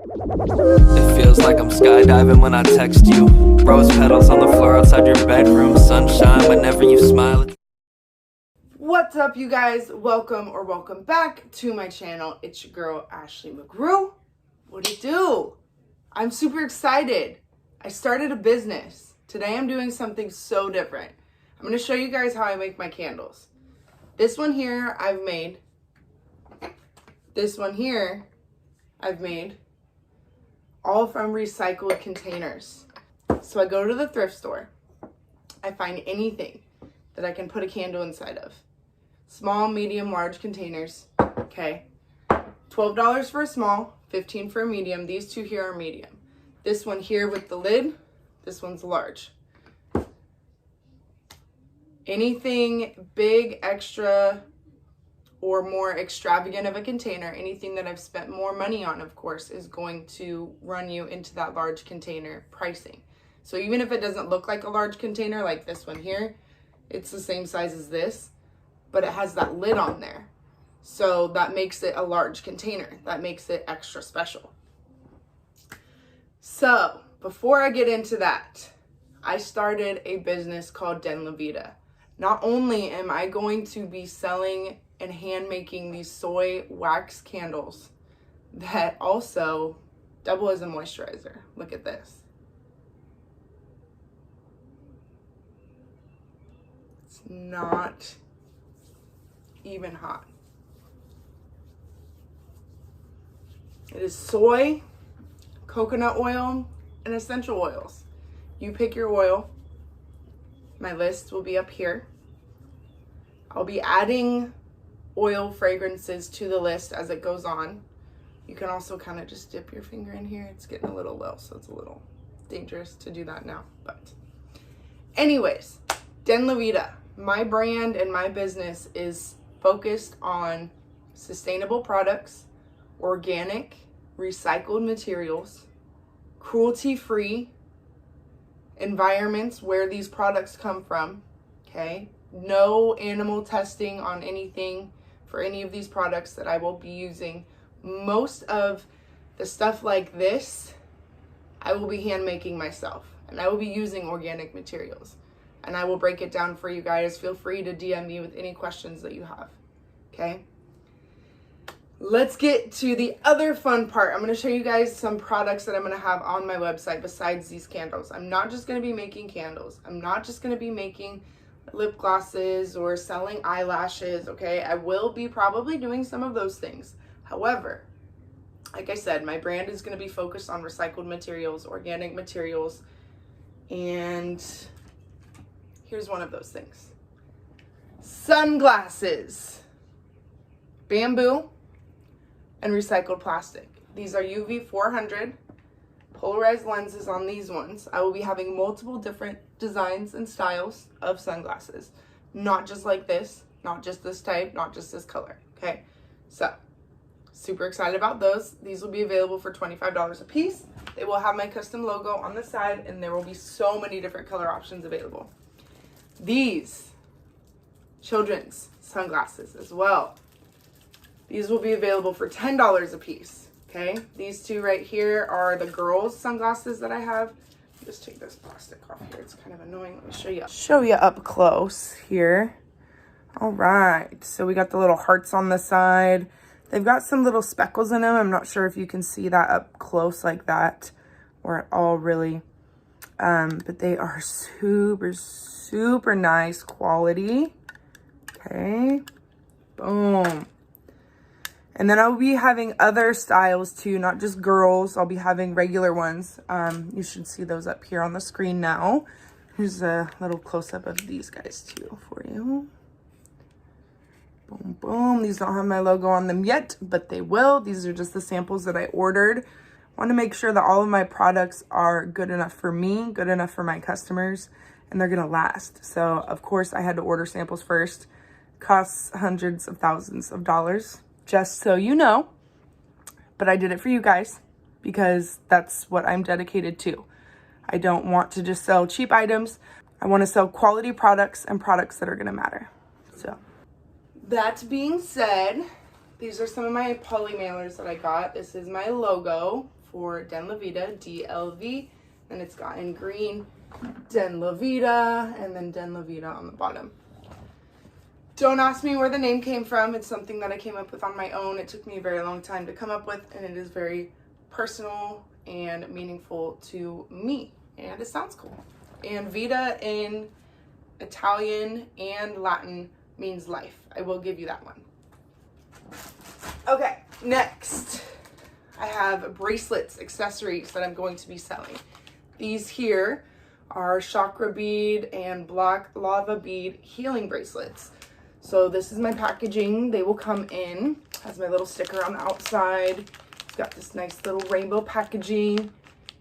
It feels like I'm skydiving when I text you. Rose petals on the floor outside your bedroom. Sunshine whenever you smile. What's up, you guys? Welcome back to my channel. It's your girl, Ashley McGrew. What do you do? I'm super excited. I started a business. Today I'm doing something so different. I'm going to show you guys how I make my candles. This one here I've made. This one here I've made. All from recycled containers. So I go to the thrift store. I find anything that I can put a candle inside of. Small, medium, large containers. Okay. $12 for a small, $15 for a medium. These two here are medium. This one here with the lid, this one's large. Anything big, extra, or more extravagant of a container, anything that I've spent more money on, of course, is going to run you into that large container pricing. So even if it doesn't look like a large container, like this one here, it's the same size as this, but it has that lid on there. So that makes it a large container. That makes it extra special. So before I get into that, I started a business called Denlivita. Not only am I going to be selling and hand making these soy wax candles that also double as a moisturizer. Look at this. It's not even hot. It is soy, coconut oil, and essential oils. You pick your oil. My list will be up here. I'll be adding oil fragrances to the list as it goes on. You can also kind of just dip your finger in here. It's getting a little low, so it's a little dangerous to do that now. But anyways, Denlivita, my brand and my business is focused on sustainable products, organic, recycled materials, cruelty-free environments where these products come from, okay? No animal testing on anything for any of these products that I will be using. Most of the stuff like this, I will be hand making myself, and I will be using organic materials, and I will break it down for you guys. Feel free to DM me with any questions that you have, okay? Let's get to the other fun part. I'm going to show you guys some products that I'm going to have on my website besides these candles. I'm not just going to be making candles. I'm not just going to be making lip glosses or selling eyelashes, okay? I will be probably doing some of those things. However, like I said, my brand is going to be focused on recycled materials, organic materials, and here's one of those things. Sunglasses. Bamboo and recycled plastic. These are UV 400 polarized lenses on these ones. I will be having multiple different designs and styles of sunglasses. Not just like this, not just this type, not just this color, okay? So, super excited about those. These will be available for $25 a piece. They will have my custom logo on the side, and there will be so many different color options available. These children's sunglasses as well. These will be available for $10 a piece, okay? These two right here are the girls' sunglasses that I have. Just take this plastic off here. It's kind of annoying. Let me show you up close here. All right. So we got the little hearts on the side. They've got some little speckles in them. I'm not sure if you can see that up close like that or at all really. But they are super, super nice quality. Okay. Boom. And then I'll be having other styles too, not just girls. I'll be having regular ones. You should see those up here on the screen now. Here's a little close-up of these guys too for you. Boom, boom. These don't have my logo on them yet, but they will. These are just the samples that I ordered. I want to make sure that all of my products are good enough for me, good enough for my customers, and they're going to last. So, of course, I had to order samples first. Costs hundreds of thousands of dollars. Just so you know, but I did it for you guys because that's what I'm dedicated to. I don't want to just sell cheap items. I want to sell quality products and products that are going to matter. So that being said, these are some of my poly mailers that I got. This is my logo for Denlivita, DLV, and it's got in green Denlivita, and then Denlivita on the bottom. Don't ask me where the name came from. It's something that I came up with on my own. It took me a very long time to come up with, and it is very personal and meaningful to me, and it sounds cool. And Vita in Italian and Latin means life. I will give you that one. Okay, next I have bracelets, accessories that I'm going to be selling. These here are chakra bead and black lava bead healing bracelets. So this is my packaging. They will come in, has my little sticker on the outside. It's got this nice little rainbow packaging,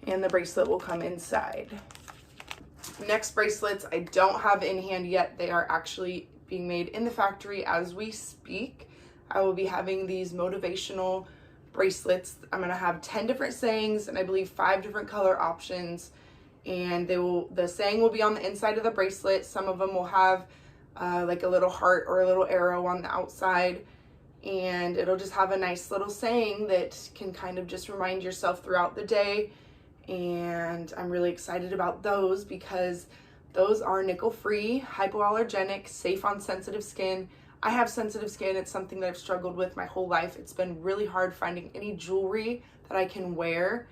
and the bracelet will come inside. Next bracelets I don't have in hand yet. They are actually being made in the factory as we speak. I will be having these motivational bracelets. I'm going to have 10 different sayings and I believe 5 different color options, and the saying will be on the inside of the bracelet. Some of them will have like a little heart or a little arrow on the outside, and it'll just have a nice little saying that can kind of just remind yourself throughout the day. And I'm really excited about those because those are nickel-free, hypoallergenic, safe on sensitive skin. I have sensitive skin. It's something that I've struggled with my whole life. It's been really hard finding any jewelry that I can wear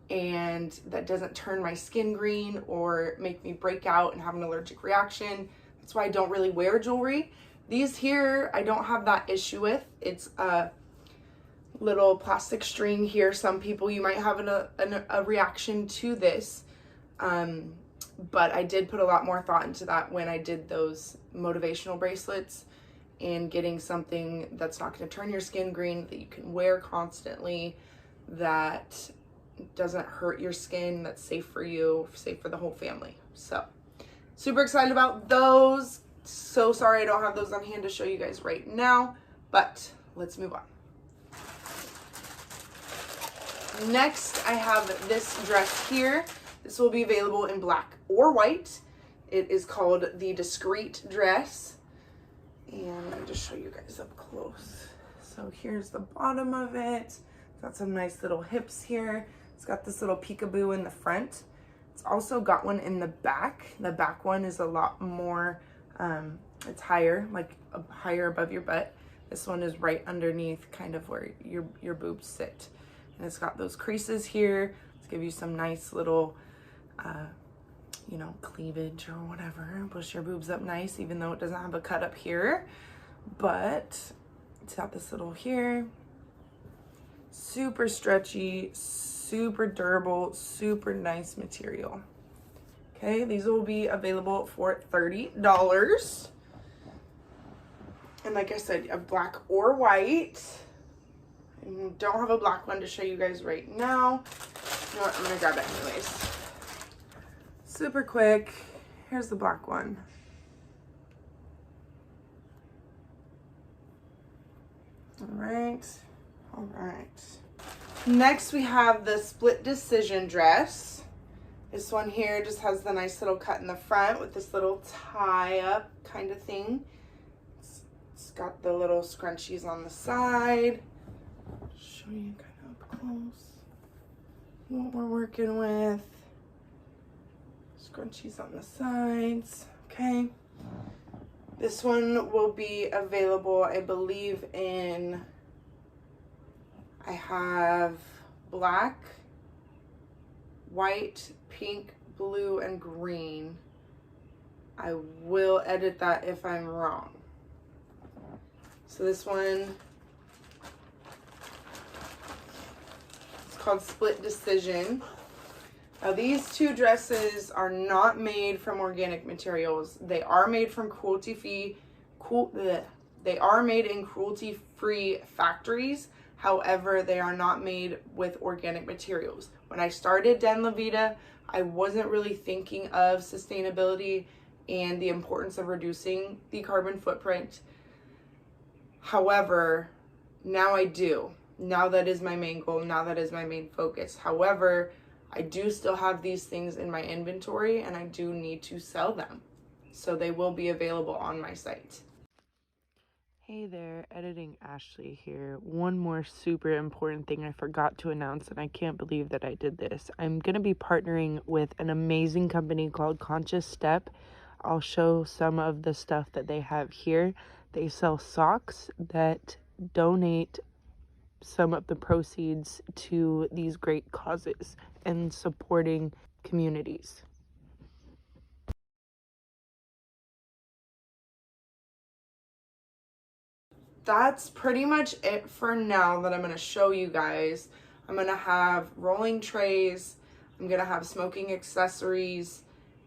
and that doesn't turn my skin green or make me break out and have an allergic reaction. That's why I don't really wear jewelry. These here, I don't have that issue with. It's a little plastic string here. Some people, you might have a reaction to this. But I did put a lot more thought into that when I did those motivational bracelets, and getting something that's not going to turn your skin green, that you can wear constantly, that doesn't hurt your skin, that's safe for you, safe for the whole family. So super excited about those. So sorry I don't have those on hand to show you guys right now, but let's move on. Next, I have this dress here. This will be available in black or white. It is called the Discreet Dress. And let me just show you guys up close. So here's the bottom of it. It's got some nice little hips here. It's got this little peekaboo in the front. It's also got one in the back. The back one is a lot more, it's higher, like higher above your butt. This one is right underneath kind of where your boobs sit. And it's got those creases here to give you some nice little, you know, cleavage or whatever. Push your boobs up nice, even though it doesn't have a cut up here. But it's got this little here. Super stretchy, super durable, super nice material. Okay, these will be available for $30. And like I said, you have black or white. I don't have a black one to show you guys right now. You know what, I'm gonna grab it anyways. Super quick. Here's the black one. All right. Next we have the Split Decision dress. This one here just has the nice little cut in the front with this little tie up kind of thing. It's got the little scrunchies on the side. Show you kind of up close what we're working with. Scrunchies on the sides. Okay. This one will be available, I believe, in, I have black, white, pink, blue, and green. I will edit that if I'm wrong. So this one, it's called Split Decision. Now these two dresses are not made from organic materials. They are made from cruelty-free factories. However, they are not made with organic materials. When I started Denlivita, I wasn't really thinking of sustainability and the importance of reducing the carbon footprint. However, now I do. Now that is my main goal. Now that is my main focus. However, I do still have these things in my inventory and I do need to sell them. So they will be available on my site. Hey there, editing Ashley here. One more super important thing I forgot to announce, and I can't believe that I did this. I'm going to be partnering with an amazing company called Conscious Step. I'll show some of the stuff that they have here. They sell socks that donate some of the proceeds to these great causes and supporting communities. That's pretty much it for now that I'm going to show you guys. I'm going to have rolling trays, I'm going to have smoking accessories,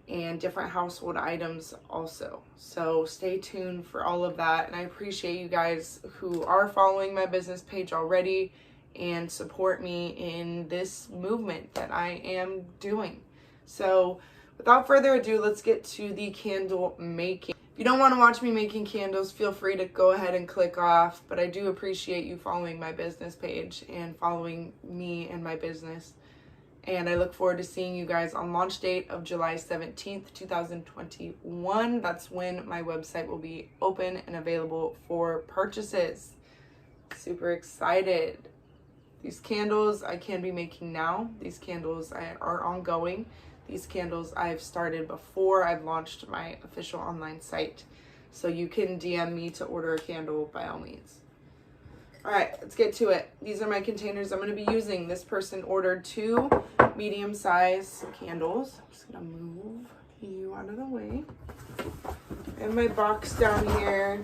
and different household items also. So stay tuned for all of that. And I appreciate you guys who are following my business page already and support me in this movement that I am doing. So without further ado, let's get to the candle making. If you don't want to watch me making candles, feel free to go ahead and click off, but I do appreciate you following my business page and following me and my business. And I look forward to seeing you guys on launch date of July 17th, 2021. That's when my website will be open and available for purchases. Super excited. These candles I can be making now. These candles are ongoing. These candles I've started before I've launched my official online site. So you can DM me to order a candle by all means. All right, let's get to it. These are my containers I'm going to be using. This person ordered 2 medium-size candles. I'm just going to move you out of the way. And my box down here,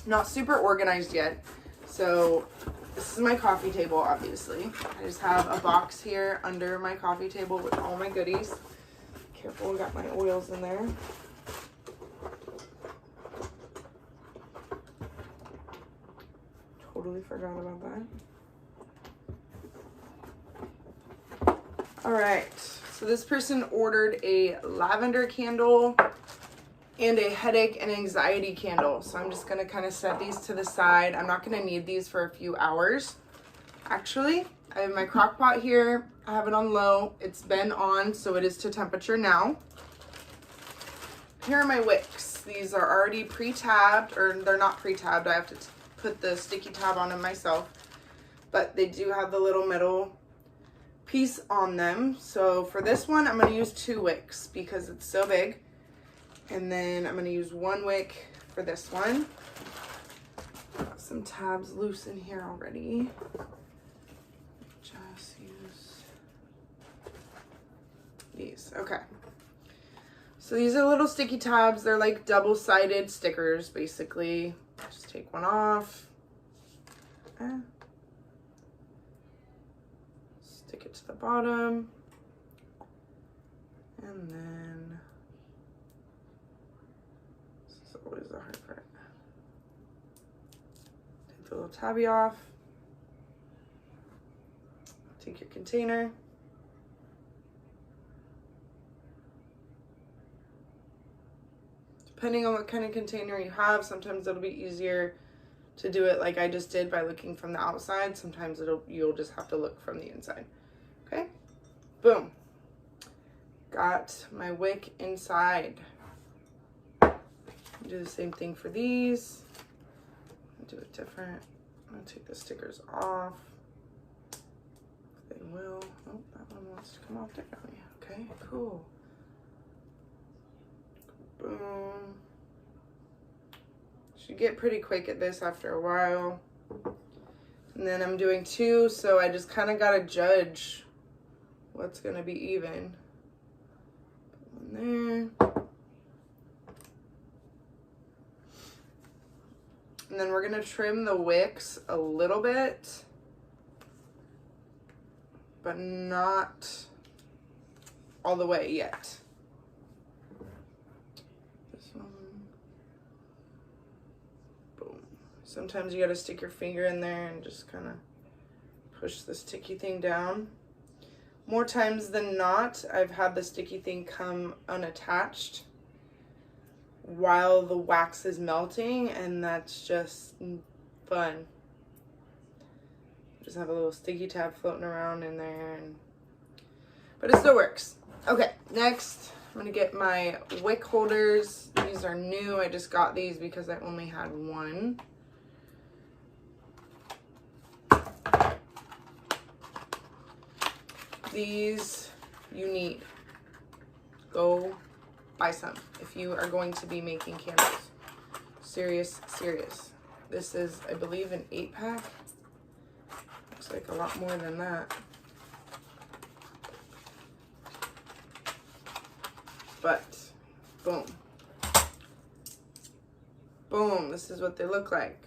not super organized yet. So this is my coffee table, obviously. I just have a box here under my coffee table with all my goodies. Careful, I got my oils in there. Totally forgot about that. All right, so this person ordered a lavender candle and a headache and anxiety candle. So I'm just gonna kind of set these to the side. I'm not gonna need these for a few hours. Actually, I have my crock pot here. I have it on low. It's been on, so it is to temperature now. Here are my wicks. These are already pre-tabbed, or they're not pre-tabbed. I have to put the sticky tab on them myself, but they do have the little metal piece on them. So for this one, I'm going to use 2 wicks because it's so big, and then I'm going to use 1 wick for this one. Got some tabs loose in here already. Just use these. Okay, so these are little sticky tabs. They're like double-sided stickers basically. Just take one off, stick it to the bottom, and then this is always the hard part. Take the little tabby off, take your container, depending on what kind of container you have, sometimes it'll be easier to do it like I just did by looking from the outside. Sometimes you'll just have to look from the inside. Okay, boom. Got my wick inside. Do the same thing for these. Do it different. I'm gonna take the stickers off. They will. Oh, that one wants to come off differently. Okay, cool. Boom. Should get pretty quick at this after a while. And then I'm doing 2, so I just kind of got to judge what's going to be even. Put one there. And then we're going to trim the wicks a little bit, but not all the way yet. Sometimes you got to stick your finger in there and just kind of push the sticky thing down. More times than not, I've had the sticky thing come unattached while the wax is melting, and that's just fun. Just have a little sticky tab floating around in there, but it still works. Okay, next I'm gonna get my wick holders. These are new. I just got these because I only had 1. These you need. Go buy some if you are going to be making candles. Serious. This is, I believe, an 8-pack. Looks like a lot more than that. But, boom. Boom, this is what they look like.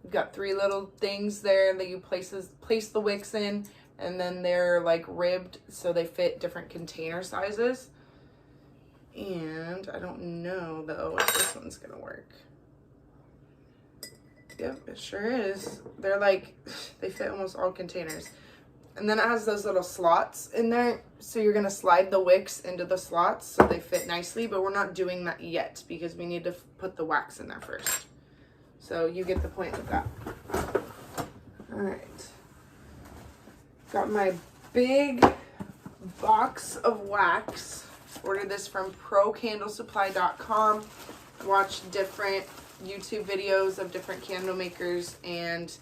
You've got 3 little things there that you place the wicks in, and then they're like ribbed so they fit different container sizes. And I don't know though if this one's gonna work. Yep, it sure is. They're like, they fit almost all containers. And then it has those little slots in there, so you're gonna slide the wicks into the slots so they fit nicely, but we're not doing that yet because we need to put the wax in there first. So you get the point with that. All right. Got my big box of wax. Ordered this from procandlesupply.com. Watched different YouTube videos of different candle makers, and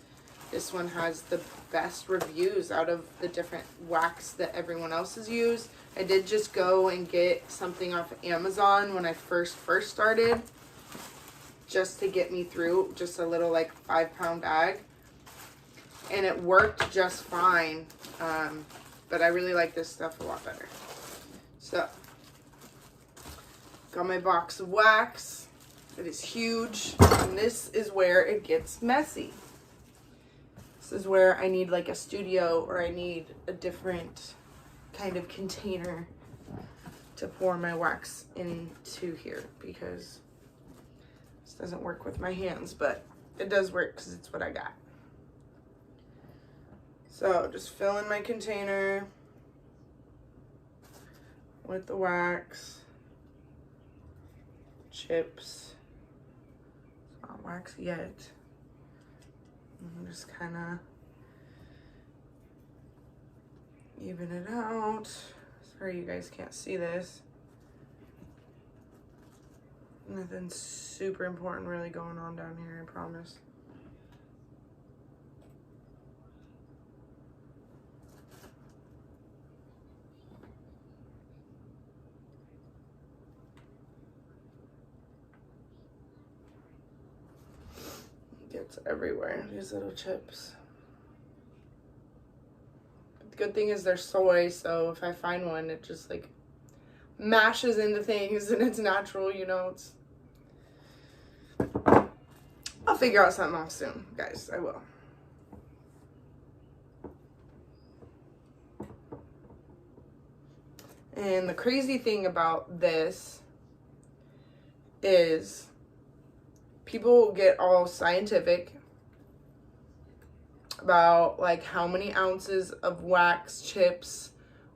this one has the best reviews out of the different wax that everyone else has used. I did just go and get something off of Amazon when I first started, just to get me through, just a little like 5-pound bag, and it worked just fine. But I really like this stuff a lot better. So, got my box of wax. It is huge, and this is where it gets messy. This is where I need like a studio, or I need a different kind of container to pour my wax into here, because this doesn't work with my hands, but it does work because it's what I got. So just fill in my container with the wax, chips. It's not wax yet. And just kind of even it out. Sorry you guys can't see this. Nothing super important really going on down here, I promise. Gets everywhere, these little chips. But the good thing is they're soy, so if I find one, it just like mashes into things and it's natural, you know. I'll figure out something else soon, guys. I will. And the crazy thing about this is people get all scientific about like how many ounces of wax chips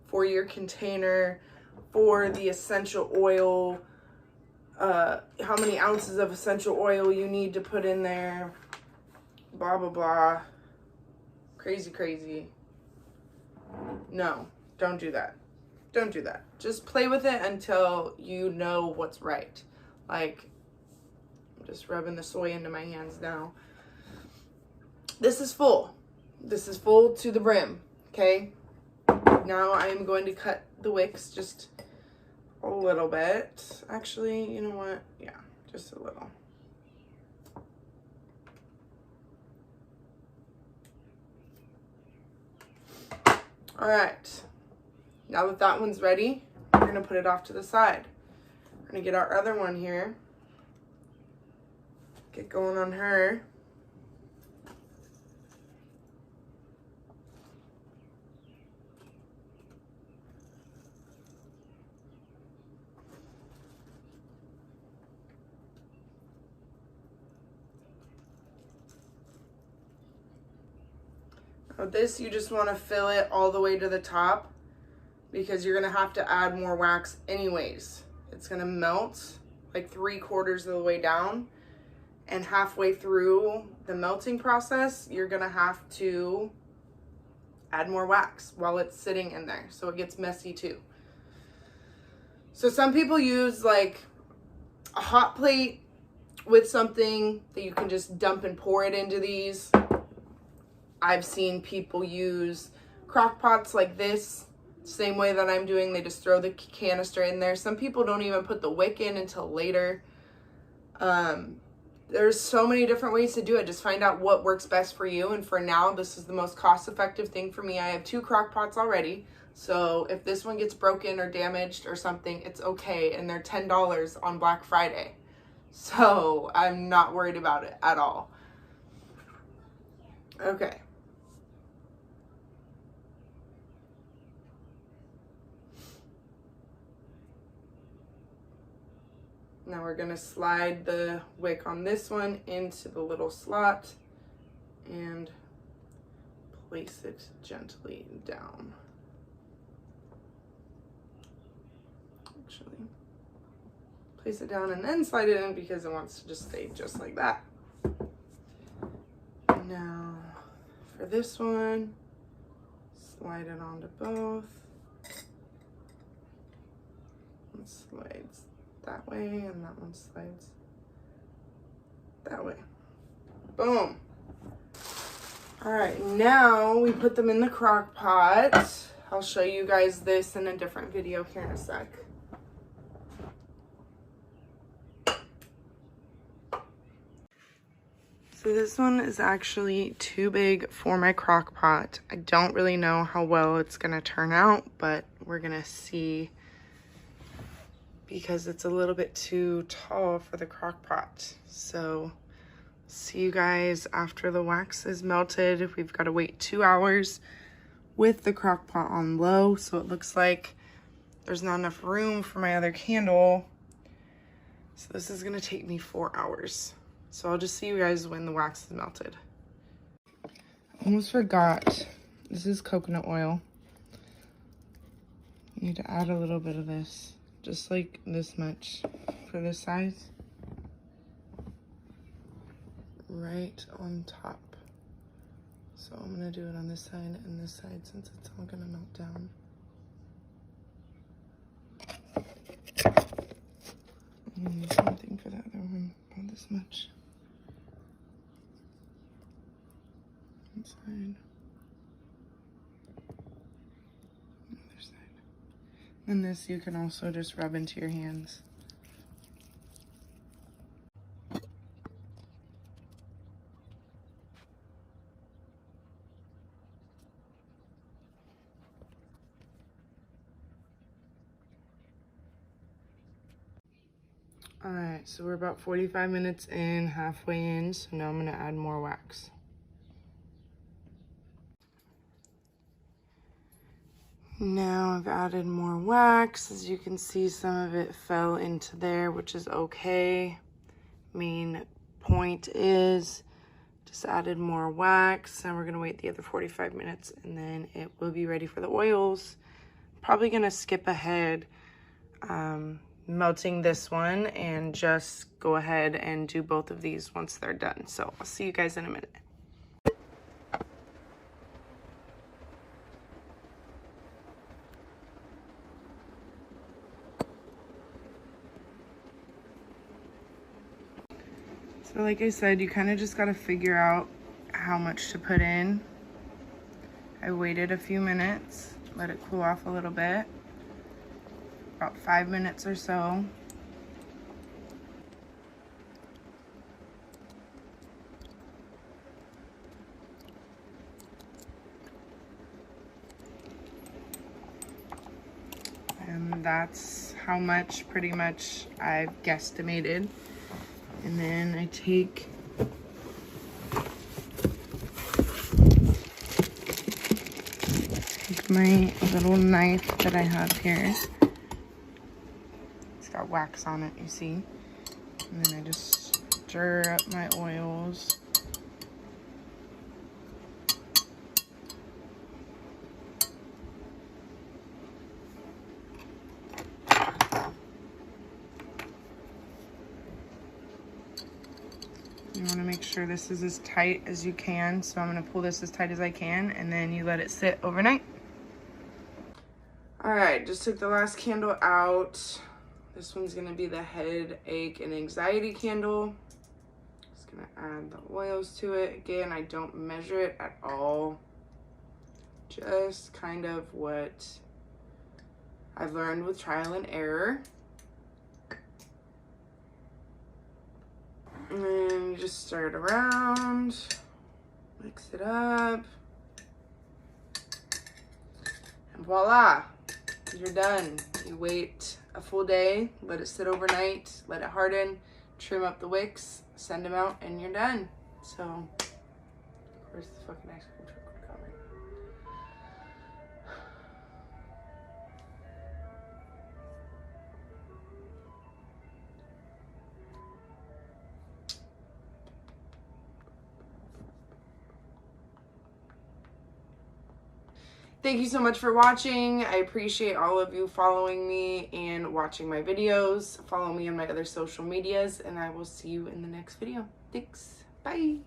for your container, for the essential oil, how many ounces of essential oil you need to put in there, blah, blah, blah. Crazy. No, don't do that. Don't do that. Just play with it until you know what's right. Like, I'm just rubbing the soy into my hands now. This is full. This is full to the brim, okay? Now I'm going to cut the wicks just a little bit. Actually, you know what? Yeah, just a little. All right. Now that that one's ready, we're going to put it off to the side. We're going to get our other one here. Get going on her. Now this, you just want to fill it all the way to the top, because you're going to have to add more wax anyways. It's going to melt like 3/4 of the way down, and halfway through the melting process, you're going to have to add more wax while it's sitting in there, so it gets messy too. So some people use like a hot plate with something that you can just dump and pour it into these. I've seen people use crock pots like this, same way that I'm doing. They just throw the canister in there. Some people don't even put the wick in until later. There's so many different ways to do it. Just find out what works best for you. And for now, this is the most cost-effective thing for me. I have 2 crock pots already. So if this one gets broken or damaged or something, it's okay. And they're $10 on Black Friday. So I'm not worried about it at all. Okay. Now we're gonna slide the wick on this one into the little slot and place it gently down. Actually, place it down and then slide it in because it wants to just stay just like that. Now for this one, slide it onto both. It slides that way and that one slides that way. Boom. All right, now we put them in the crock pot. I'll show you guys this in a different video here in a sec. So this one is actually too big for my crock pot. I don't really know how well it's gonna turn out, but we're gonna see, because it's a little bit too tall for the crock pot. So see you guys after the wax is melted. We've got to wait 2 hours with the crock pot on low, so it looks like there's not enough room for my other candle. So this is gonna take me 4 hours. So I'll just see you guys when the wax is melted. Almost forgot, this is coconut oil. You need to add a little bit of this, just like this much for this size. Right on top. So I'm gonna do it on this side and this side since it's all gonna melt down. And something for the other one, about this much. One side. Other side. And this you can also just rub into your hands. All right, so we're about 45 minutes in, halfway in, so now I'm gonna add more wax. Now I've added more wax. As you can see, some of it fell into there, which is okay. Main point is just added more wax, and we're gonna wait the other 45 minutes and then it will be ready for the oils. Probably gonna skip ahead melting this one and just go ahead and do both of these once they're done. So I'll see you guys in a minute. So like I said, you kind of just got to figure out how much to put in. I waited a few minutes, let it cool off a little bit, about 5 minutes or so. And that's how much pretty much I've guesstimated. And then I take my little knife that I have here. It's got wax on it, you see. And then I just stir up my oils. You want to make sure this is as tight as you can. So I'm going to pull this as tight as I can, and then you let it sit overnight. All right, just took the last candle out. This one's going to be the headache and anxiety candle. Just gonna add the oils to it. Again, I don't measure it at all. Just kind of what I've learned with trial and error. And then you just stir it around, mix it up, and voila, you're done. You wait a full day, let it sit overnight, let it harden, trim up the wicks, send them out, and you're done. So, where's the fucking ice cream truck coming? Thank you so much for watching. I appreciate all of you following me and watching my videos. Follow me on my other social medias, and I will see you in the next video. Thanks. Bye.